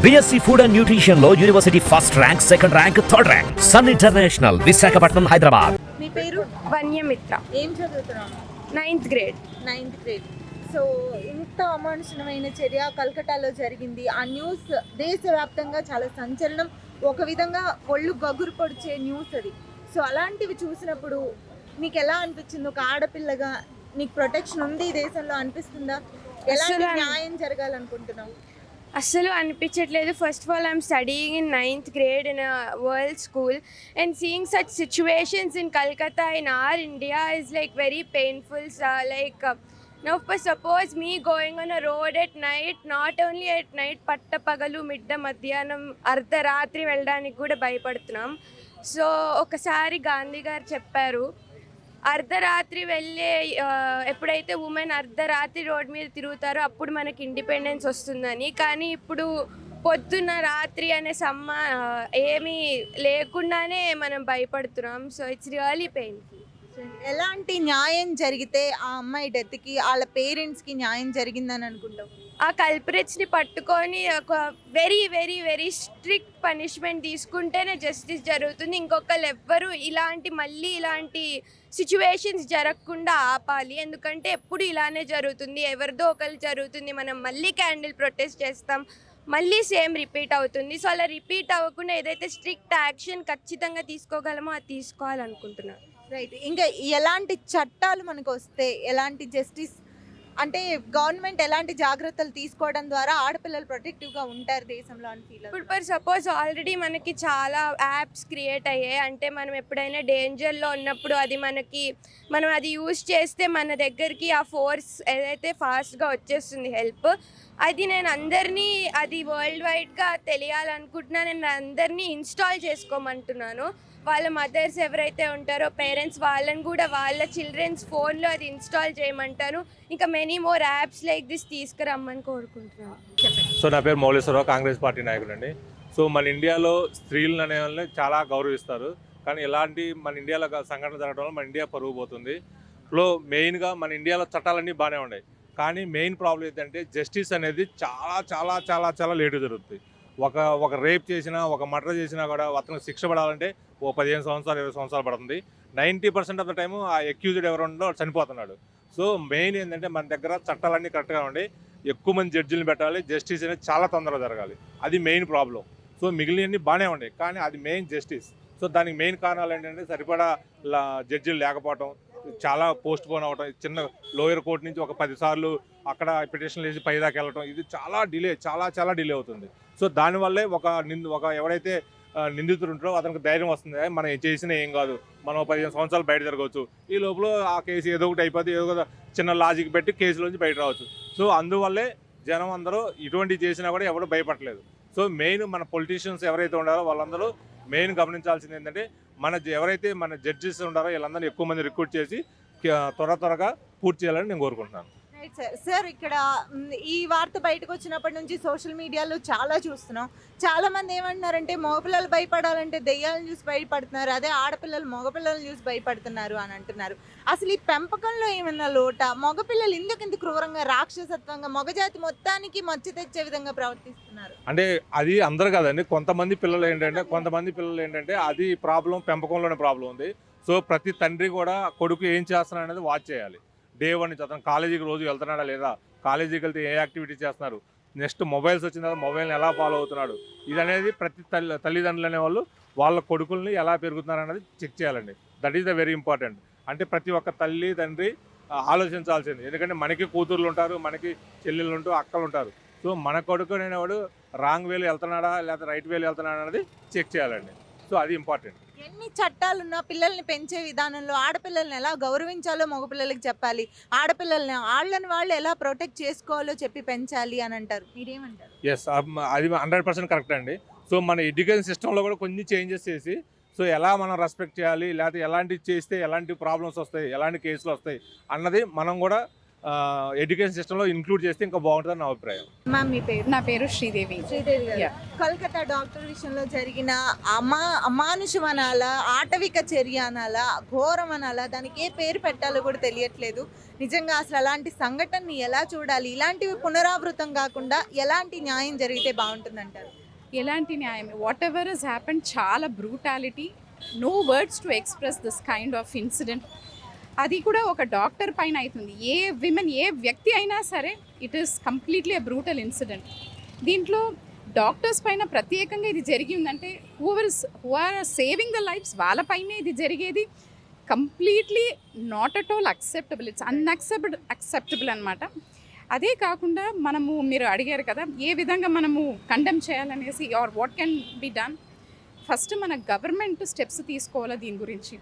BSc Food and Nutrition లో university first rank, second rank, third rank. Sun International, Visakhapatnam, Hyderabad. మీ పేరు? వన్యమిత్ర, ఏం చదువుతున్నావు? 9th grade. 9th grade. So ఇంత అమానుషమైన చర్య కల్కటాలో జరిగింది. ఆ న్యూస్ దేశవ్యాప్తంగా చాలా సంచలనం, ఒక విధంగా ఒళ్ళు గగురు పొడిచే న్యూస్ అది. సో అలాంటివి చూసినప్పుడు మీకు ఎలా అనిపించింది? ఒక ఆడపిల్లగా నీకు ప్రొటెక్షన్ ఉంది ఈ దేశంలో అనిపిస్తుందా? ఎలాంటి న్యాయం జరగాలనుకుంటున్నావు? అస్సలు అనిపించట్లేదు. First of all, I'm studying in 9th grade in a world school, and seeing such situations in Calcutta in our India is like very painful. Now suppose me going on a road at night, not only at night, పట్టపగలు, మిడ్డ మధ్యాహ్నం, అర్ధరాత్రి వెళ్ళడానికి కూడా భయపడుతున్నాం. So ఒకసారి గాంధీ గారు చెప్పారు, అర్ధరాత్రి వెళ్ళే ఎప్పుడైతే ఉమెన్ అర్ధరాత్రి రోడ్ మీద తిరుగుతారో అప్పుడు మనకి ఇండిపెండెన్స్ వస్తుందని. కానీ ఇప్పుడు పొద్దున్న రాత్రి అనే ఏమీ లేకుండానే మనం భయపడుతున్నాం. So it's really painful. ఎలాంటి న్యాయం జరిగితే ఆ అమ్మాయి డెత్కి వాళ్ళ పేరెంట్స్కి న్యాయం జరిగిందని అనుకుంటావు? ఆ కల్పరేట్స్ని పట్టుకొని ఒక very very very strict punishment తీసుకుంటేనే జస్టిస్ జరుగుతుంది. ఇంకొకరు ఎవ్వరు మళ్ళీ ఇలాంటి సిచ్యువేషన్స్ జరగకుండా ఆపాలి. ఎందుకంటే ఎప్పుడు ఇలానే జరుగుతుంది, ఎవరిదో ఒకరు జరుగుతుంది, మనం మళ్ళీ క్యాండిల్ ప్రొటెస్ట్ చేస్తాం, మళ్ళీ సేమ్ రిపీట్ అవుతుంది. సో అలా రిపీట్ అవ్వకుండా ఏదైతే స్ట్రిక్ట్ యాక్షన్ ఖచ్చితంగా తీసుకోగలమో అది తీసుకోవాలనుకుంటున్నాను. రైట్. ఇంకా ఎలాంటి చట్టాలు మనకు వస్తే, ఎలాంటి జస్టిస్ అంటే గవర్నమెంట్ ఎలాంటి జాగ్రత్తలు తీసుకోవడం ద్వారా ఆడపిల్లలు ప్రొటెక్టివ్గా ఉంటారు దేశంలో అని ఫీల్? ఇప్పుడు ఫర్ సపోజ్ ఆల్రెడీ మనకి చాలా యాప్స్ క్రియేట్ అయ్యాయి. అంటే మనం ఎప్పుడైనా డేంజర్లో ఉన్నప్పుడు మనం అది యూజ్ చేస్తే మన దగ్గరికి ఆ ఫోర్స్ ఏదైతే ఫాస్ట్గా వచ్చేస్తుంది హెల్ప్. నేను అందరినీ అది వరల్డ్ వైడ్గా తెలియాలనుకుంటున్నాను. నేను అందరినీ ఇన్స్టాల్ చేసుకోమంటున్నాను. వాళ్ళ మదర్స్ ఎవరైతే ఉంటారో పేరెంట్స్, వాళ్ళని కూడా వాళ్ళ చిల్డ్రన్స్ ఫోన్లో అది ఇన్స్టాల్ చేయమంటాను. ఇంకా many more apps like this తీసుకురమ్మని కోరుకుంటున్నాను. సో నా పేరు మౌలేశ్వరరావు, కాంగ్రెస్ పార్టీ నాయకుడు అండి. సో మన ఇండియాలో స్త్రీలను అనే వాళ్ళని చాలా గౌరవిస్తారు. కానీ ఇలాంటి మన ఇండియాలో సంఘటన జరగడం వల్ల మన ఇండియా పరుగు పోతుంది. మెయిన్గా మన ఇండియాలో చట్టాలన్నీ బాగానే ఉన్నాయి. కానీ మెయిన్ ప్రాబ్లం ఏంటంటే జస్టిస్ అనేది చాలా చాలా చాలా చాలా లేటు జరుగుతుంది. ఒక రేప్ చేసినా, ఒక మర్డర్ చేసినా కూడా అతనికి శిక్ష పడాలంటే 15 సంవత్సరాలు 20 సంవత్సరాలు పడుతుంది. 90% ఆఫ్ ద టైము ఆ అక్యూజ్డ్ ఎవరుండో చనిపోతున్నాడు. సో మెయిన్ ఏంటంటే మన దగ్గర చట్టాలన్నీ కరెక్ట్గా ఉండి ఎక్కువ మంది జడ్జిలను పెట్టాలి. జస్టిస్ అనేది చాలా తొందరగా జరగాలి. అది మెయిన్ ప్రాబ్లం. సో మిగిలినవన్నీ బాగానే ఉన్నాయి, కానీ అది మెయిన్ జస్టిస్. సో దానికి మెయిన్ కారణాలు ఏంటంటే సరిపడా జడ్జిలు లేకపోవటం, చాలా పోస్ట్ పోన్ అవ్వటం, చిన్న లోయర్ కోర్టు నుంచి ఒక 10 సార్లు అక్కడ పిటిషన్లు వేసి పైదాకా వెళ్ళటం, ఇది చాలా డిలే, చాలా చాలా డిలే అవుతుంది. సో దానివల్లే ఎవరైతే నిందితుడు ఉంటారో అతనికి ధైర్యం వస్తుంది, మనం చేసినా ఏం కాదు, మనం 15 సంవత్సరాలు బయట జరగవచ్చు, ఈ లోపల ఆ కేసు ఏదో ఒకటి అయిపోతే ఏదో చిన్న లాజిక్ పెట్టి కేసులోంచి బయట రావచ్చు. సో అందువల్లే జనం అందరూ ఇటువంటివి చేసినా కూడా ఎవరు భయపడలేదు. సో మెయిన్ మన పొలిటీషియన్స్ ఎవరైతే ఉండారో వాళ్ళందరూ మెయిన్ గమనించాల్సింది ఏంటంటే ఎవరైతే మన జడ్జెస్ ఉండారో వీళ్ళందరూ ఎక్కువ మంది రిక్రూట్ చేసి త్వరగా పూర్తి చేయాలని నేను కోరుకుంటున్నాను. రైట్ సార్, ఇక్కడ ఈ వార్త బయటకు వచ్చినప్పటి నుంచి సోషల్ మీడియాలో చాలా చూస్తున్నాం. చాలా మంది ఏమంటున్నారంటే మగపిల్లలు భయపడాలంటే దెయ్యాలను చూసి భయపడుతున్నారు, అదే ఆడపిల్లలు మగపిల్లలను చూసి భయపడుతున్నారు అని అంటున్నారు. అసలు ఈ పెంపకంలో ఏమన్నా లోట? మగపిల్లలు ఇంత క్రూరంగా, రాక్షసత్వంగా మగజాతి మొత్తానికి మచ్చ తెచ్చే విధంగా ప్రవర్తిస్తున్నారు అంటే అది అందరు కదండి. కొంతమంది పిల్లలు ఏంటంటే అది ప్రాబ్లం, పెంపకంలోనే ప్రాబ్లం ఉంది. సో ప్రతి తండ్రి కూడా కొడుకు ఏం చేస్తున్నాడు అనేది వాచ్ చేయాలి. డే 1 నుంచి అతను కాలేజీకి రోజు వెళ్తున్నాడా లేదా, కాలేజీకి వెళ్తే ఏ యాక్టివిటీ చేస్తున్నారు, నెక్స్ట్ మొబైల్స్ వచ్చిన తర్వాత మొబైల్ని ఎలా ఫాలో అవుతున్నాడు, ఇది అనేది ప్రతి తల్లిదండ్రులు అనేవాళ్ళు వాళ్ళ కొడుకుల్ని ఎలా పెరుగుతున్నారు అనేది చెక్ చేయాలండి. That is the very important. అంటే ప్రతి ఒక్క తల్లి తండ్రి ఆలోచించాల్సింది. ఎందుకంటే మనకి కూతుర్లు ఉంటారు, మనకి చెల్లెళ్ళు ఉంటారు, అక్కలు ఉంటారు. సో మన కొడుకు అనేవాడు రాంగ్ వేలు వెళ్తున్నాడా లేదా రైట్ వేలు వెళ్తున్నాడా అనేది చెక్ చేయాలండి. సో అది ఇంపార్టెంట్. ఎన్ని చట్టాలున్నా పిల్లల్ని పెంచే విధానంలో ఆడపిల్లల్ని ఎలా గౌరవించాలో మగపిల్లలకి చెప్పాలి, ఆడపిల్లల్ని వాళ్ళు ఎలా ప్రొటెక్ట్ చేసుకోవాలో చెప్పి పెంచాలి అని అంటారు. మీరేమంటారు? ఎస్, అది 100% కరెక్ట్ అండి. సో మన ఎడ్యుకేషన్ సిస్టంలో కూడా కొన్ని చేంజెస్ చేసి సో ఎలా మనం రెస్పెక్ట్ చేయాలి, లేకపోతే ఎలాంటివి చేస్తే ఎలాంటి ప్రాబ్లమ్స్ వస్తాయి, ఎలాంటి కేసులు వస్తాయి అన్నది మనం కూడా ఎడ్యుకేషన్ సిస్టంలో ఇంక్లూడ్ చేస్తే ఇంకా బాగుంటుందని నా అభిప్రాయం. మ్యామ్ మీ పేరు? నా పేరు శ్రీదేవి. శ్రీదేవి గారు, Yeah. కలకత్తా డాక్టర్ విషయంలో జరిగిన అమానుషం అనాలా, ఆటవిక చర్య అనాలా, ఘోరం అనాలా, దానికి ఏ పేరు పెట్టాలో కూడా తెలియట్లేదు. నిజంగా అసలు అలాంటి సంఘటనని ఎలా చూడాలి, ఇలాంటివి పునరావృతం కాకుండా ఎలాంటి న్యాయం జరిగితే బాగుంటుందంటారు? ఎలాంటి న్యాయం? వాట్ ఎవర్ ఇస్ హ్యాపెన్, చాలా brutality, no words to express this kind of incident. అది కూడా ఒక డాక్టర్ పైన అవుతుంది. ఏ వ్యక్తి అయినా సరే, it is completely a brutal incident. దీంట్లో డాక్టర్స్ పైన ప్రత్యేకంగా ఇది జరిగి ఉందంటే who are saving the lives వాళ్ళపైనే ఇది జరిగేది. Completely not at all acceptable, it's acceptable అనమాట. అదే కాకుండా మీరు అడిగారు కదా ఏ విధంగా మనము కండెమ్ చేయాలనేసి, or what can be done. First మన గవర్నమెంట్ స్టెప్స్ తీసుకోవాలి దీని గురించి.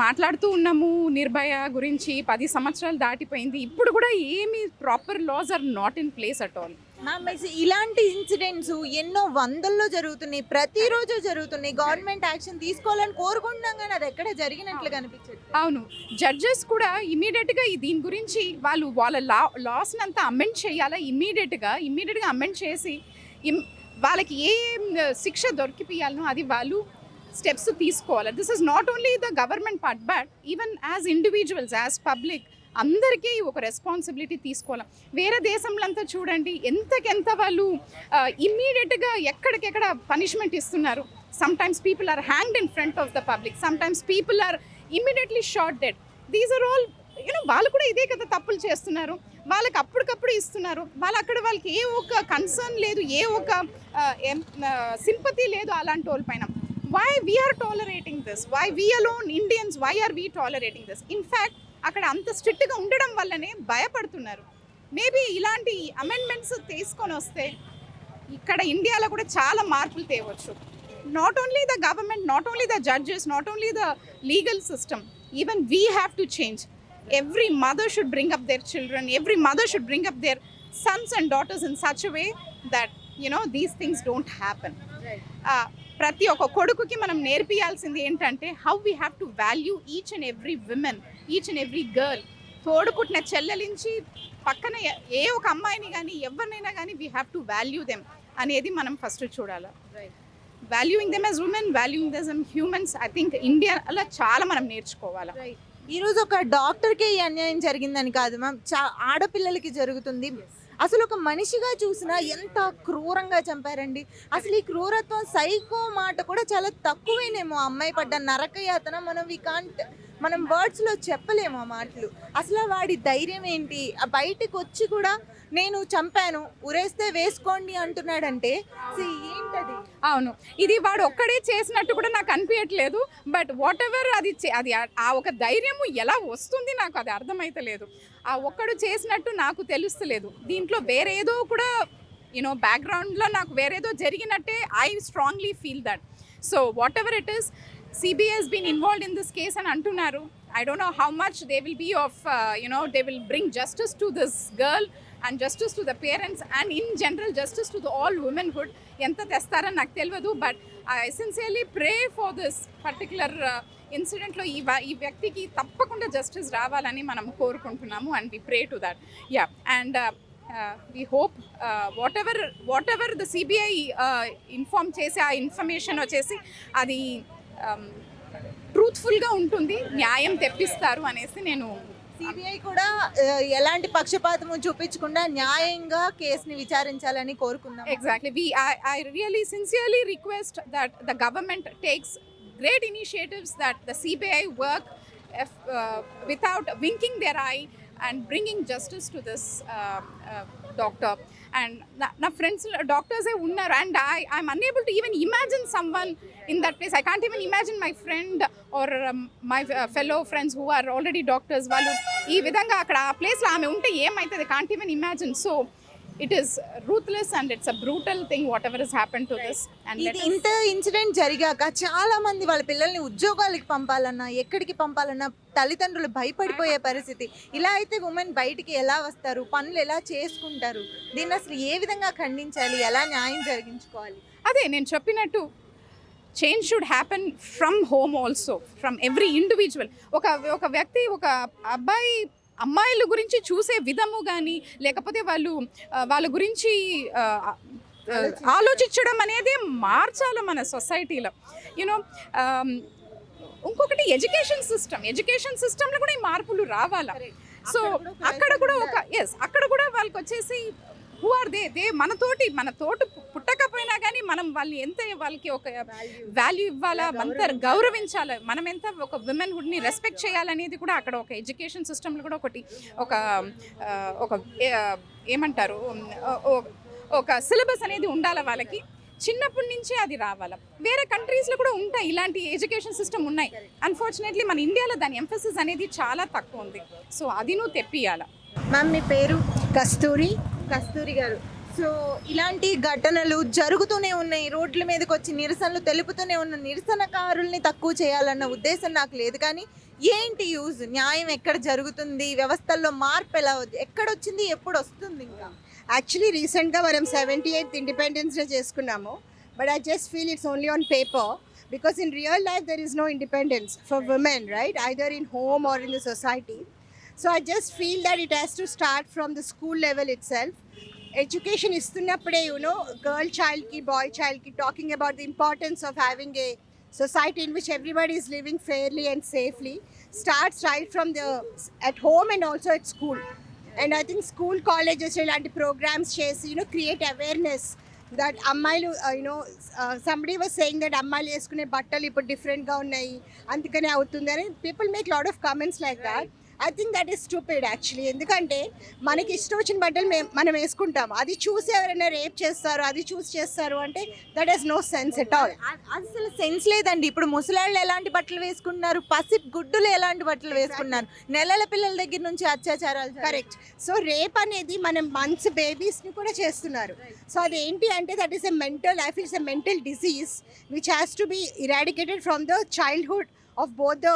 మాట్లాడుతూ ఉన్నాము నిర్భయ గురించి, 10 సంవత్సరాలు దాటిపోయింది, ఇప్పుడు కూడా ఏమి proper laws are not in place at all. Ma'am ఇలాంటి ఇన్సిడెంట్స్ ఎన్నో వందల్లో జరుగుతున్నాయి, ప్రతిరోజు జరుగుతున్నాయి. గవర్నమెంట్ యాక్షన్ తీసుకోవాలని కోరుకుంటున్నాం కానీ అది ఎక్కడ జరిగినట్లు కనిపించదు. అవును, జడ్జెస్ కూడా ఇమీడియట్గా దీని గురించి వాళ్ళ లాస్ని అంతా అమెండ్ చేయాలా, ఇమీడియట్గా అమెండ్ చేసి వాళ్ళకి ఏ శిక్ష దొరికిపియాలనో అది వాళ్ళు స్టెప్స్ తీసుకోవాలి. This is not only the government part, but even as individuals, as public అందరికీ ఒక రెస్పాన్సిబిలిటీ తీసుకోవాలి. వేరే దేశంలో అంతా చూడండి ఎంతకెంత వాళ్ళు ఇమ్మీడియట్గా ఎక్కడికెక్కడ పనిష్మెంట్ ఇస్తున్నారు. Sometimes people are hanged in front of the public, sometimes people are immediately shot dead. These are all వాళ్ళు కూడా ఇదే కదా తప్పులు చేస్తున్నారు, వాళ్ళకి అప్పటికప్పుడు ఇస్తున్నారు. వాళ్ళకి ఏ ఒక కన్సర్న్ లేదు, ఏ ఒక సింపతి లేదు అలాంటి వాళ్ళ పైన. Why we are tolerating this? Why we alone Indians, why are we tolerating this? In fact, అక్కడ అంత స్ట్రిక్ట్గా ఉండడం వల్లనే భయపడుతున్నారు. మేబీ ఇలాంటి అమెండ్మెంట్స్ తీసుకొని వస్తే ఇక్కడ ఇండియాలో కూడా చాలా మార్పులు తేవచ్చు. Not only the government, not only the judges, not only the legal system, even we have to change. Every mother should bring up their children, every mother should bring up their sons and daughters in such a way that these things don't happen. ప్రతి ఒక్క కొడుకుకి మనం నేర్పియాల్సింది ఏంటంటే how we have to value each and every women, each and every girl. తోడు పుట్టిన చెల్లెలించి పక్కన ఏ ఒక అమ్మాయిని కానీ ఎవరినైనా కానీ we have to value them అనేది మనం ఫస్ట్ చూడాలి. Valuing them as women, valuing them as humans, I think ఇండియాలో చాలా మనం నేర్చుకోవాలి. ఈరోజు ఒక డాక్టర్కే ఈ అన్యాయం జరిగిందని కాదు మ్యామ్, ఆడపిల్లలకి జరుగుతుంది. అసలు ఒక మనిషిగా చూసినా ఎంత క్రూరంగా చంపారండి. అసలు ఈ క్రూరత్వం సైకో మాట కూడా చాలా తక్కువేనేమో. అమ్మాయి పడ్డ నరకయాతన మనం వర్డ్స్లో చెప్పలేము ఆ మాటలు. అసలు వాడి ధైర్యం ఏంటి, బయటకు వచ్చి కూడా నేను చంపాను, ఉరేస్తే వేసుకోండి అంటున్నాడంటే ఏంటది? అవును, ఇది వాడు ఒక్కడే చేసినట్టు కూడా నాకు అనిపించట్లేదు. బట్ వాట్ ఎవర్ అది ఆ ఒక ధైర్యము ఎలా వస్తుంది నాకు అది అర్థమైతలేదు. ఆ ఒక్కడు చేసినట్టు నాకు తెలుస్తలేదు. దీంట్లో వేరేదో కూడా బ్యాక్గ్రౌండ్లో నాకు వేరేదో జరిగినట్టే I strongly feel that. So whatever it is, CBI has been involved in this case and antunaru. I don't know how much they will be of, they will bring justice to this girl and justice to the parents and in general justice to the all womanhood. Enta testarani naku telvadu, but I sincerely pray for this particular incident lo ee vyaktiki tappakunda justice ravalani manam korukuntunnamu and we pray to that. Yeah, and we hope whatever the CBI inform chesi aa information vachesi adi ట్రూత్ఫుల్గా ఉంటుంది, న్యాయం తెప్పిస్తారు అనేసి నేను. CBI కూడా ఎలాంటి పక్షపాతము చూపించకుండా న్యాయంగా కేసుని విచారించాలని కోరుకుందాం. Exactly, I really sincerely request that the government takes great initiatives, that the CBI work without winking their eye and bringing justice to this doctor. And na friends doctors e unnaru and I'm unable to even imagine someone in that place. I can't even imagine my friend or my fellow friends who are already doctors vallu ee vidhanga akkada aa place la ame unte em aitadi, can't even imagine. So it is ruthless and it's a brutal thing whatever has happened to this. And ఇంత incident జరిగాక చాలా మంది వాళ్ళ పిల్లల్ని ఉద్యోగాలకు పంపాలన్నా, ఎక్కడికి పంపాలన్నా తల్లిదండ్రులు భయపడిపోయే పరిస్థితి. ఇలా అయితే ఉమెన్ బయటికి ఎలా వస్తారు, పనులు ఎలా చేసుకుంటారు? దీన్ని అసలు ఏ విధంగా ఖండించాలి, ఎలా న్యాయం జరిగించుకోవాలి? అదే నేను చెప్పినట్టు change should happen from home also, from every individual. ఒక వ్యక్తి, ఒక అబ్బాయి అమ్మాయిల గురించి చూసే విధము కానీ లేకపోతే వాళ్ళ గురించి ఆలోచించడం అనేది మార్చాలి మన సొసైటీలో. యూనో ఇంకొకటి ఎడ్యుకేషన్ సిస్టంలో కూడా ఈ మార్పులు రావాలా. సో అక్కడ కూడా అక్కడ కూడా వాళ్ళకి వచ్చేసి హూ ఆర్ దే మన తోటి పుట్టకపోయినా కానీ మనం వాళ్ళకి ఒక వాల్యూ ఇవ్వాలా, అంత గౌరవించాలి, మనం ఎంత ఒక విమెన్హుడ్ని రెస్పెక్ట్ చేయాలనేది కూడా అక్కడ ఒక ఎడ్యుకేషన్ సిస్టంలో కూడా ఒక ఏమంటారు ఒక సిలబస్ అనేది ఉండాలి వాళ్ళకి, చిన్నప్పటి నుంచే అది రావాలి. వేరే కంట్రీస్లో కూడా ఉంటాయి ఇలాంటి ఎడ్యుకేషన్ సిస్టమ్ ఉన్నాయి. అన్ఫార్చునేట్లీ మన ఇండియాలో దాని ఎంఫసిస్ అనేది చాలా తక్కువ ఉంది. సో అది నువ్వు తెప్పియాల. మ్యామ్ మీ పేరు? కస్తూరి గారు. సో ఇలాంటి ఘటనలు జరుగుతూనే ఉన్నాయి, రోడ్ల మీదకి వచ్చి నిరసనలు తెలుపుతూనే ఉన్న నిరసనకారుల్ని తక్కువ చేయాలన్న ఉద్దేశం నాకు లేదు. కానీ ఏంటి యూజ్? న్యాయం ఎక్కడ జరుగుతుంది? వ్యవస్థల్లో మార్పు ఎలా ఎక్కడొచ్చింది, ఎప్పుడు వస్తుంది? ఇంకా యాక్చువల్లీ రీసెంట్గా మనం 78th ఇండిపెండెన్స్ డే చేసుకున్నాము. But I just feel it's only on paper because in real life there is no independence for women, right, either in home or in the society. So I just feel that it has to start from the school level itself. Education ఇస్తున్నప్పుడే girl చైల్డ్కి boy చైల్డ్కి talking about the importance of having a society in which everybody is living fairly and safely starts right from at home and also at school. And I think school colleges ilanti programs chesi create awareness that ammayilu somebody was saying that ammayilu eskune battalu ippudu different ga unnayi andukane avutundi ani people make lot of comments like that. I think that is stupid actually. ఎందుకంటే మనకి ఇష్టం వచ్చిన బట్టలు మనం వేసుకుంటాం, అది చూసి ఎవరైనా రేప్ చేస్తారు, అది చూసి చేస్తారు అంటే that has no sense at all. అసలు సెన్స్ లేదండి. ఇప్పుడు ముసలాళ్ళు ఎలాంటి బట్టలు వేసుకున్నారు, పసి గుడ్డులు ఎలాంటి బట్టలు వేసుకున్నారు, నెలల పిల్లల దగ్గర నుంచి అత్యాచారాలు. కరెక్ట్. సో రేప్ అనేది మనం మంత్స్ బేబీస్ని కూడా చేస్తున్నారు. సో అదేంటి అంటే that is a mental, I feel it's a mental disease which has to be eradicated from the childhood of both the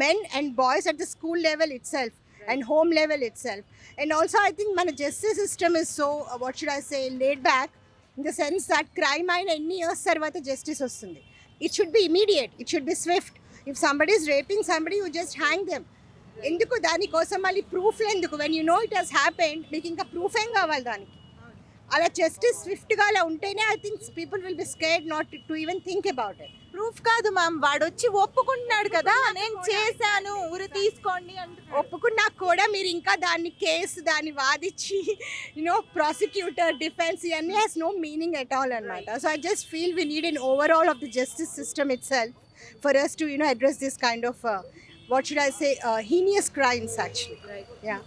men and boys at the school level itself and home level itself. And also I think మన justice system is so what should I say laid back in the sense that crime అయిన ఎన్ని years తర్వాత justice వస్తుంది. It should be immediate, it should be swift. If somebody is raping somebody, you just hang them. ఎందుకు దానికోసం మళ్ళీ ప్రూఫ్లు ఎందుకు? when you know it has happened మీకు ఇంకా ప్రూఫ్ ఏం కావాలి దానికి? అలా జస్టిస్ స్విఫ్ట్గా అలా ఉంటేనే I think people will be scared not to even think about it. Proof కాదు మ్యామ్, వాడు వచ్చి ఒప్పుకుంటున్నాడు కదా, నేను చేశాను ఉరి తీసుకోండి అంటే. ఒప్పుకున్నా కూడా మీరు ఇంకా దాన్ని వాదించి ప్రాసిక్యూటర్ డిఫెన్స్ ఇవన్నీ has no meaning at all అనమాట. So I just feel we need an overall of the justice system itself for us to address this kind of what should I say heinous crimes actually. Yeah.